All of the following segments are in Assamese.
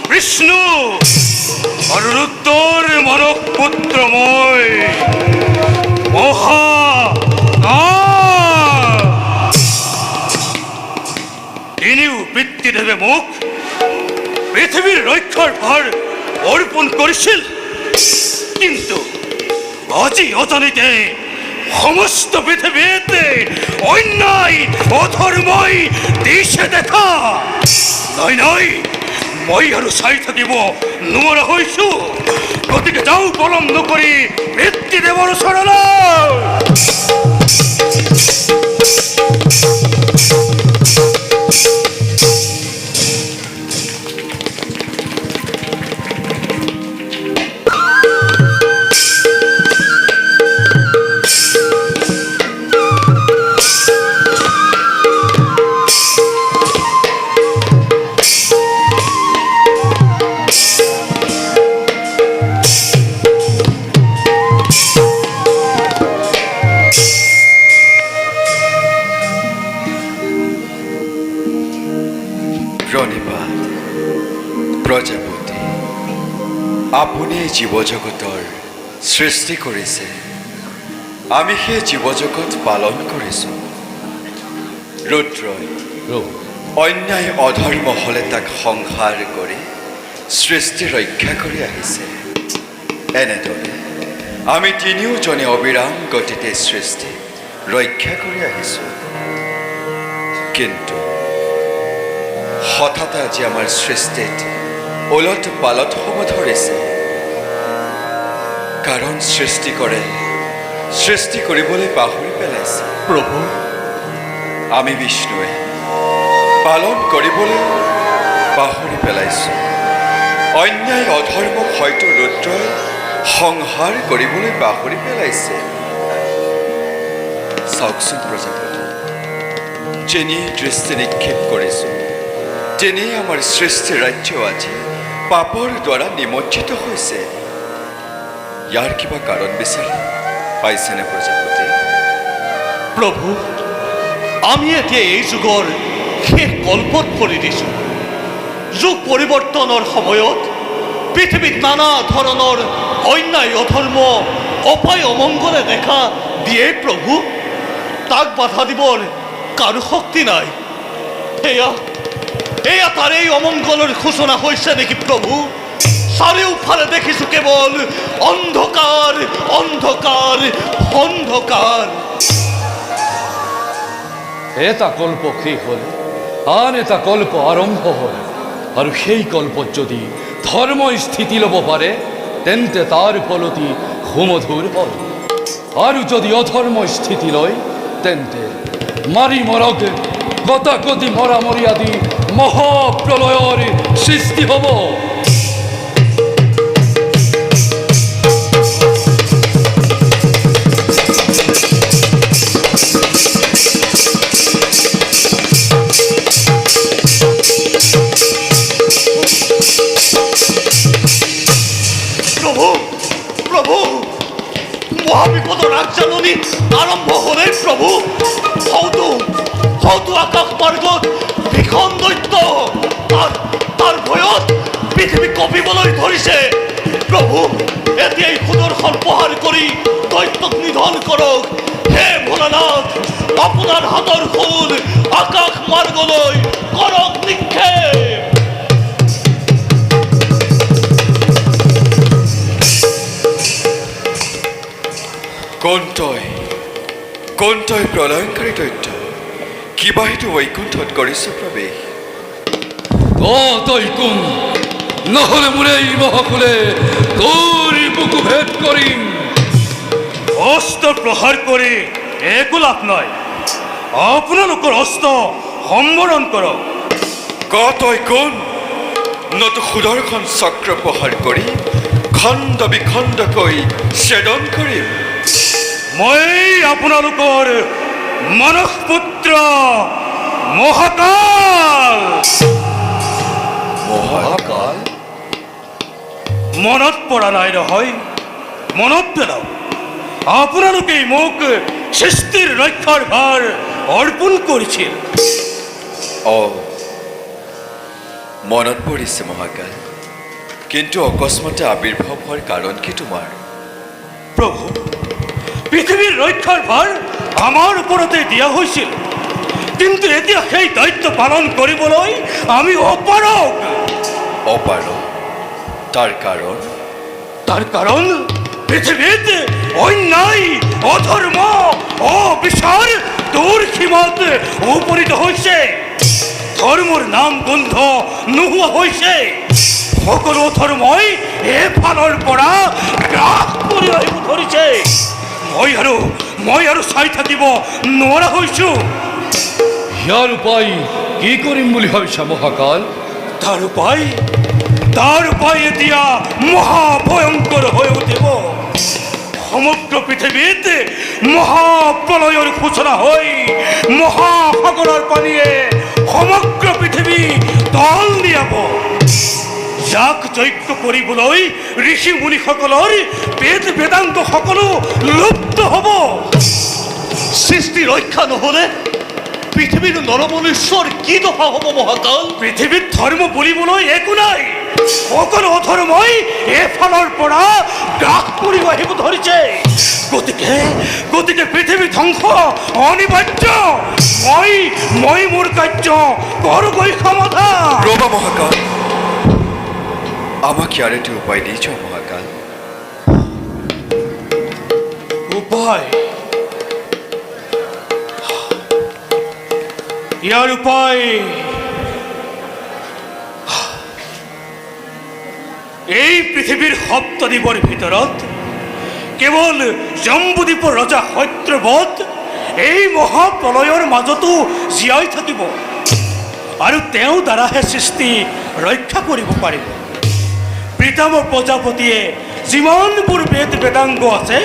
বিষ্ণু আর রুদ্র মানব পুত্রময় মহা ইনিও বৃত্তি দেবে মুখ পৃথিবীর রক্ষার ভার অর্পণ করেছিল, কিন্তু আজি অজানিতে সমস্ত পৃথিবীতে অন্যায় অধর্মই দিশে দেখা নয় নয় মই আৰু চাই থাকিব নোৱাৰা হৈছো। গতিকে যাও পলম নকৰি পিতৃদেৱৰ ওচৰলৈ। প্ৰজাপতি, আপুনি জীৱজগতৰ সৃষ্টি কৰিছে, আমি সেই জীৱজগত পালন কৰিছোঁ। ৰুদ্ৰই অন্যায় অধৰ্ম হ'লে তাক সংহাৰ কৰি সৃষ্টি ৰক্ষা কৰি আহিছে। এনেদৰে আমি তিনিওজনে অবিৰাম গতিতে সৃষ্টি ৰক্ষা কৰি আহিছোঁ। কিন্তু হঠাৎ আজি আমাৰ সৃষ্টিত ওলট পালট হ'ব ধৰিছে। কাৰণ সৃষ্টি কৰিবলৈ পাহৰি পেলাইছে। প্ৰভু, আমি বিষ্ণুৱে পালন কৰিবলৈ পাহৰি পেলাইছোঁ। অন্যায় অধৰ্মক হয়তো ৰুদ্ৰই সংহাৰ কৰিবলৈ পাহৰি পেলাইছে। চাওকচোন প্ৰজাপতি, যেনেই দৃষ্টি নিক্ষেপ কৰিছোঁ তেনেই আমাৰ সৃষ্টি ৰাজ্য আজি পাপৰ দ্বাৰা নিমজ্জিত হৈছে। ইয়াৰ কিবা কাৰণ বিচাৰি পাইছেনে প্ৰজাপতি? প্ৰভু, আমি এতিয়া এই যুগৰ শেষ কল্পত পৰি দিছোঁ। যুগ পৰিৱৰ্তনৰ সময়ত পৃথিৱীত নানা ধৰণৰ অন্যায় অধৰ্ম অপায় অমংগলে দেখা দিয়ে প্ৰভু। তাক বাধা দিবৰ কাৰো শক্তি নাই। এয়া তাৰেই অমংগলৰ সূচনা হৈছে নেকি প্ৰভু? চাৰিওফালে দেখিছোঁ কেৱল অন্ধকাৰ অন্ধকাৰ অন্ধকাৰ। এটা কল্প শেষ হ'ল, আন এটা কল্প আৰম্ভ হ'ল, আৰু সেই কল্পত যদি ধৰ্ম স্থিতি ল'ব পাৰে তেন্তে তাৰ ফলতি সুমধুৰ হ'ল, আৰু যদি অধৰ্ম স্থিতি লয় তেন্তে মাৰি মৰক কটাকটি মৰামৰি আদি মহাপ্ৰলয়ৰ সৃষ্টি হ'ব। প্ৰভু, প্ৰভু, মহাবিপদৰ আগজাননী আৰম্ভ হ'লেই প্ৰভু। হয়তো আকাশ মাৰ্গত ভীষণ দৈত্য, তাৰ ভয়ত পৃথিৱী কঁপিবলৈ ধৰিছে। প্ৰভু, এতিয়াই সুদৰ্শন প্ৰহাৰ কৰি দৈত্যক নিধন কৰক। হে ভোলানাথ, আপোনাৰ হাতৰ ফুল আকাশ মাৰ্গলৈ কৰক নিক্ষেপ। কোনটই প্ৰলয়ংকাৰী দৈত্য? কিবা সেইটো বৈকুণ্ঠত কৰিছ প্ৰৱেশ? তই কোন? নহ'লে মোৰে এই মহাকুলে তোৰ বুকু ভেদ কৰিম। অস্ত্ৰ প্ৰহাৰ কৰি একো লাভ নাই। আপোনালোকৰ অস্ত্ৰ সম্বৰণ কৰক। তই কোন? নতু সুদৰ্শন চক্ৰ প্ৰহাৰ কৰি খণ্ড বিখণ্ডকৈ ছেদন কৰিম। মই আপোনালোকৰ মানস পুত্ৰ মহাকাল। মহাকাল? মনত পৰা নাই নহয়? মনত পেলাওক। আপোনালোকেই মোক সৃষ্টিৰ ৰক্ষাৰ ভাৰ অৰ্পণ কৰিছিল। মনত পৰিছে মহাকাল, কিন্তু অকস্মাতে আবিৰ্ভাৱ হোৱাৰ কাৰণ কি তোমাৰ? প্ৰভু, পৃথিৱীৰ ৰক্ষাৰ ভাৰ আমাৰ ওপৰতে দিয়া হৈছিল, কিন্তু এতিয়া সেই দায়িত্ব পালন কৰিবলৈ আমি অপাৰগ। অপাৰ? তাৰ কাৰণ? তাৰ কাৰণ পৃথিৱীত অন্যায়, অধৰ্ম, অবিচাৰ দূৰ সীমাত উপনীত হৈছে। ধৰ্মৰ নাম গোন্ধ নোহোৱা হৈছে। সকলো ধৰ্মই এফালৰ পৰা গ্ৰাস কৰি আহিব ধৰিছে। মই আৰু চাই থাকিব নোৱাৰা হৈছো। ইয়াৰ উপায় কি কৰিম বুলি ভাবিছা মহাকাল? তাৰ উপায় এতিয়া মহাভয়ংকৰ হৈ উঠিব। সমগ্ৰ পৃথিৱীত মহাপ্ৰলয়ৰ সূচনা হৈ মহাসাগৰৰ পানীয়ে সমগ্ৰ পৃথিৱী তল নিয়াব। যাক যজ্ঞ কৰিবলৈ ঋষি মুনিসকলৰ বেদ বেদান্ত সকলো লুপ্ত হ'ব। সৃষ্টি ৰক্ষা নহ'লে পৃথিৱীৰ নৰমনুষ্যৰ কি দশা হ'ব মহাকাল? পৃথিৱীত ধৰ্ম বুলিবলৈ একো নাই। সকলো অধৰ্মই এফালৰ পৰা গ্ৰাস কৰিব আহিব ধৰিছে। গতিকে পৃথিৱী ধ্বংস অনিবাৰ্য। মই মোৰ কাৰ্য কৰগৈ সমাধান। ৰবা মহাকাল, আমাক ইয়াৰ এটি উপায় দি যোৱা মহাকাল। ইয়াৰ উপায় এই পৃথিৱীৰ সপ্তদ্বীপৰ ভিতৰত কেৱল জম্বুদ্বীপৰ ৰজা সত্যব্ৰত এই মহাপ্ৰলয়ৰ মাজতো জীয়াই থাকিব, আৰু তেওঁ দ্বাৰাহে সৃষ্টি ৰক্ষা কৰিব পাৰিব। পিতামহ প্ৰজাপতিয়ে যিমানবোৰ বেদ বেদাংগ আছে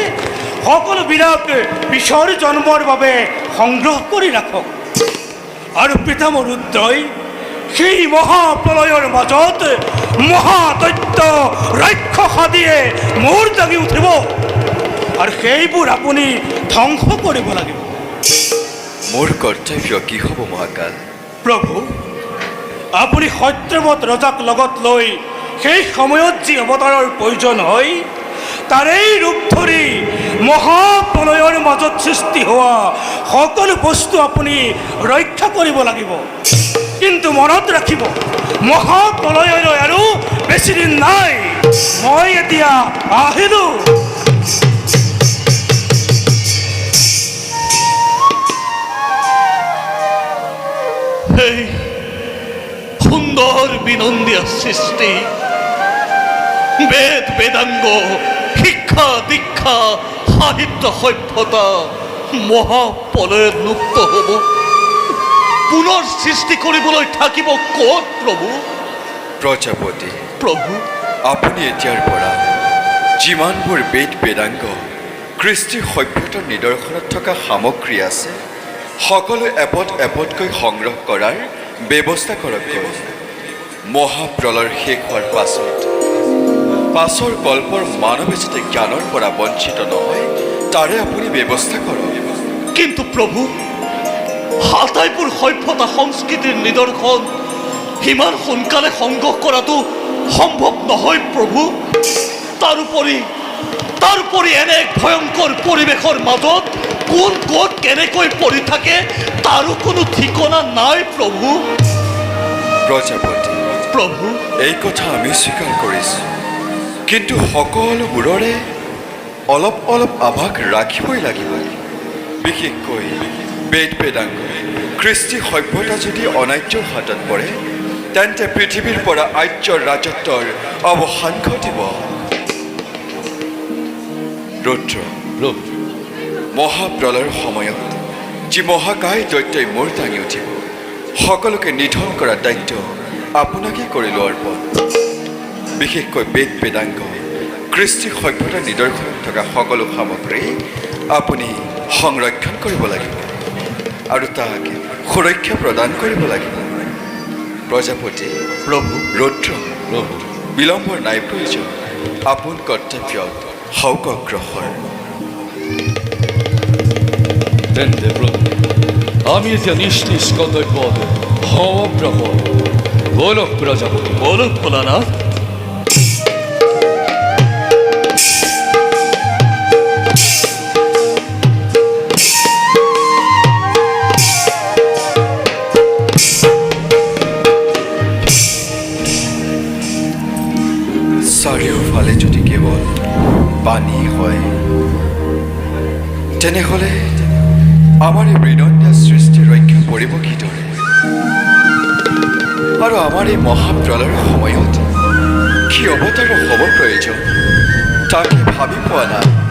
সকলোবিলাক পিছৰ জন্মৰ বাবে সংগ্ৰহ কৰি ৰাখক, আৰু পিতামহ ৰুদ্ৰই সেই মহাপ্ৰলয়ৰ মাজত মহাদৈত্য ৰাক্ষসাদিয়ে মূৰ দাঙি উঠিব, আৰু সেইবোৰ আপুনি ধ্বংস কৰিব লাগিব। মোৰ কৰ্তব্য কি হ'ব মহাকাল? প্ৰভু, আপুনি সত্যব্ৰত ৰজাক লগত লৈ সেই সময়ত যি অৱতাৰৰ প্ৰয়োজন হয় তাৰেই ৰূপ ধৰি মহাপ্ৰলয়ৰ মাজত সৃষ্টি হোৱা সকলো বস্তু আপুনি ৰক্ষা কৰিব লাগিব। কিন্তু মনত ৰাখিব, মহাপ্ৰলয়লৈ আৰু বেছিদিন নাই। মই এতিয়া আহিলোঁ। এই সুন্দৰ বিনন্দীয়া সৃষ্টি, বেদ বেদাংগ, শিক্ষা দীক্ষা, সাহিত্য সভ্যতা মহাপ্ৰলয়ত লুপ্ত হ'ব। পুনৰ সৃষ্টি কৰিবলৈ থাকিব ক'ত প্ৰভু? প্ৰজাপতি, প্ৰভু, আপুনি এতিয়াৰ পৰা যিমানবোৰ বেদ বেদাংগ, কৃষ্টি সভ্যতাৰ নিদৰ্শনত থকা সামগ্ৰী আছে সকলো এপদকৈ সংগ্ৰহ কৰাৰ ব্যৱস্থা কৰক। মহাপ্ৰলয়ৰ শেষ হোৱাৰ পাছৰ কল্পৰ মানৱে যাতে জ্ঞানৰ পৰা বঞ্চিত নহয় তাৰে আপুনি ব্যৱস্থা কৰক। কিন্তু প্ৰভু, আটাইবোৰ সভ্যতা সংস্কৃতিৰ নিদৰ্শন সিমান সোনকালে সংগ্ৰহ কৰাটো সম্ভৱ নহয় প্ৰভু। তাৰোপৰি এনে এক ভয়ংকৰ পৰিৱেশৰ মাজত কোন ক'ত কেনেকৈ পৰি থাকে তাৰো কোনো ঠিকনা নাই প্ৰভু। প্ৰজাপতি, প্ৰভু, এই কথা আমি স্বীকাৰ কৰিছোঁ, কিন্তু সকলোবোৰৰে অলপ আভাস ৰাখিবই লাগিব। বিশেষকৈ বেদ বেদাংগ, কৃষ্টি সভ্যতা যদি অনাৰ্যৰ হাতত পৰে তেন্তে পৃথিৱীৰ পৰা আৰ্যৰ ৰাজত্বৰ অৱসান ঘটিব। ৰুদ্ৰ, মহাপ্ৰলয়ৰ সময়ত যি মহাকায় দৈত্যই মূৰ দাঙি উঠিব সকলোকে নিধন কৰাৰ দায়িত্ব আপোনাকে কৰিলোঁ অৰ্পণ। বিশেষকৈ বেদ বেদাংগ, কৃষ্টি সভ্যতাৰ নিদৰ্শনত থকা সকলো সামগ্ৰী আপুনি সংৰক্ষণ কৰিব লাগিব। আৰু তাক সুৰক্ষা প্ৰদান কৰিব লাগিব। প্ৰজাপতি, প্ৰভু, ৰুদ্ৰ, প্ৰভু, বিলম্বৰ নাই প্ৰয়োজন। আপোন কৰ্তব্যত হওক অগ্ৰসৰ। তেন্তে প্ৰভু, আমি এতিয়া নিজ কৰ্তব্যত হওঁ অগ্ৰসৰ। বলক প্ৰজাপতি। বলক ভোলানাথ। চাৰিওফালে যদি কেৱল পানী হয়, তেনেহ'লে আমাৰ এই বৃনন্দীয়া সৃষ্টি ৰক্ষা কৰিব কিদৰে? আৰু আমাৰ এই মহাপ্ৰলয়ৰ সময়ত কি অৱতাৰ হ'ব প্ৰয়োজন, তাকে ভাবি পোৱা নাই।